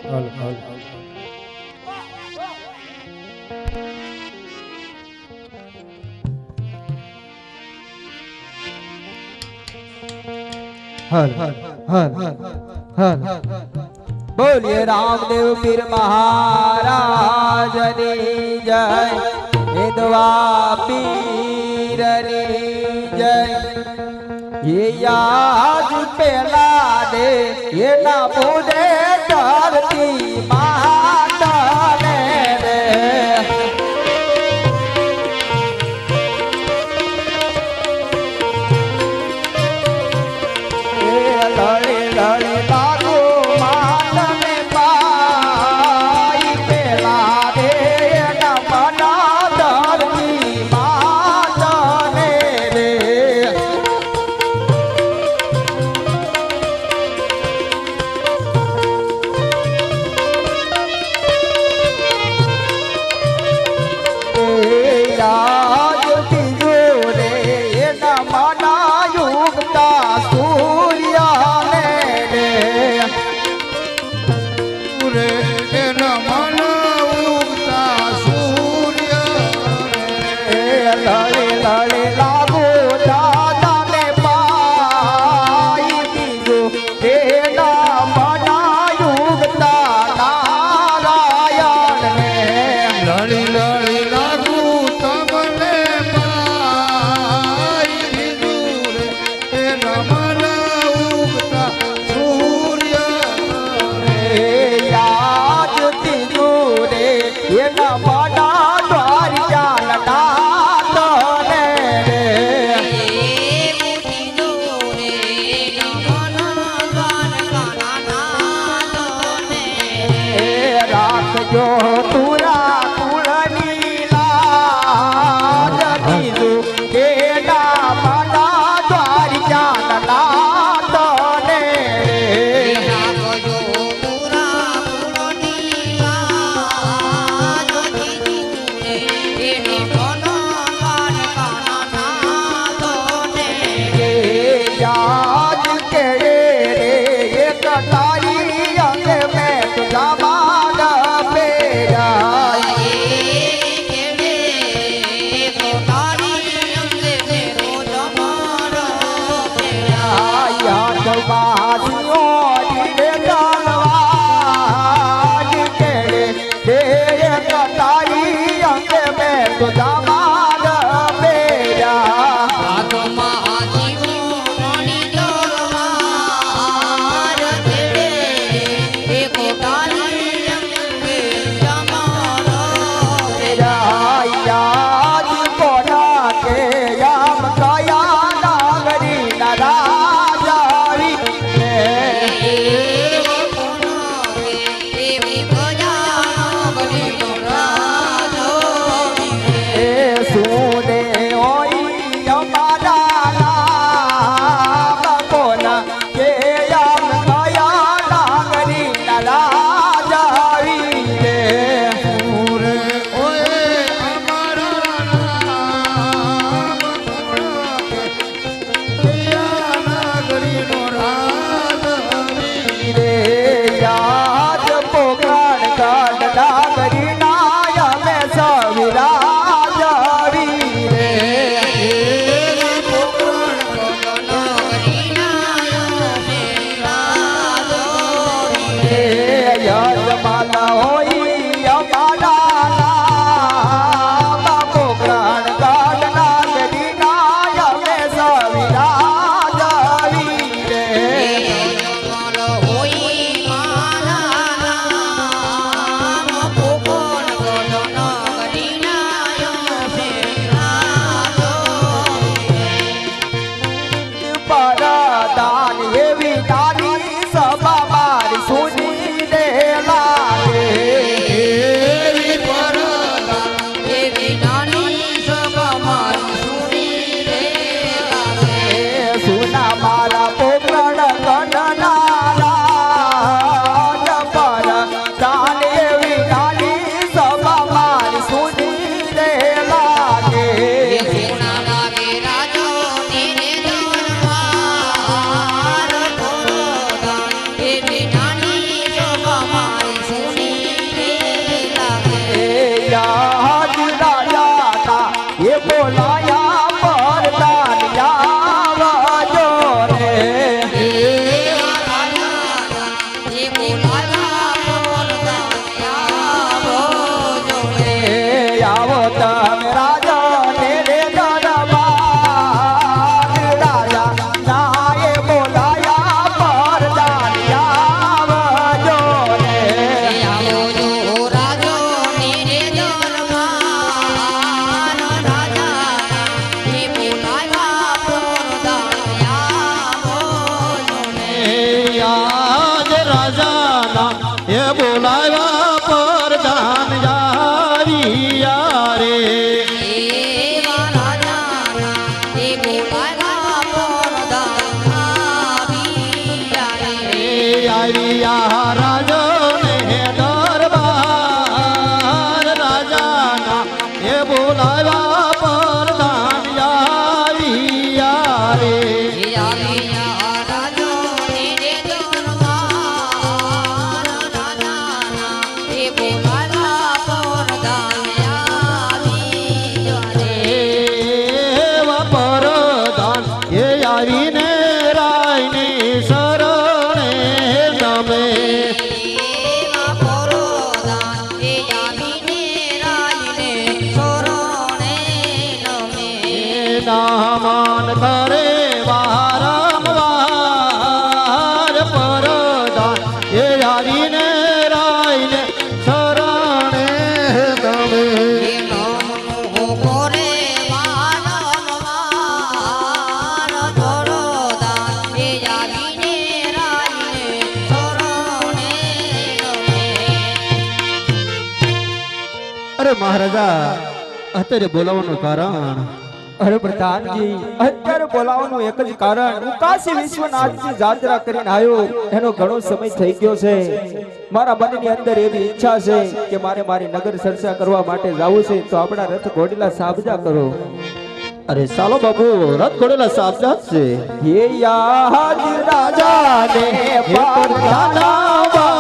હાલો હાલો હાલ હાલ હાલ બોલીએ રામદેવ પીર મહારાજની જય વિધવા પીરની જય ये आज पेला दे ये ना मुझे धरती माता ने रे लड़ी लड़ी लागू माता में पाई पेला दे ये ना मना धरती माता ने रे આવો તમે રાજા ને રે દરબાર રાજા નાએ બોલાયા પરદાન આવજો રે આજ રાજાના એ બોલાવ્યા પરદાન જારિયા રે આવ્યા રાજાને દરબાર રાજાના એ બોલાવ્યા પરદાન જારિયા રે એવા પરદાન એ આવીને રાયની શરણે તમે નામાન કરે વારંવાર પરદાન એ આવીને રાયને શરણે તમે અરે મહારાજા અત્યારે બોલાવવાનું કારણ અરે પ્રધાનજી અત્યારે બોલાવવાનું એક જ કારણ હું કાશી વિશ્વનાથની જાત્રા કરીને આવ્યો એનો ઘણો સમય થઈ ગયો છે મારા મનની અંદર એવી ઈચ્છા છે કે મારે મારી નગર ચર્ચા કરવા માટે જવું છે તો આપણા રથ ઘોડીલા સાબજા કરો અરે ચાલો બાબુ રથ ઘોડેલા સાબજા જ છે હે યાદ રાજા ને પરદાના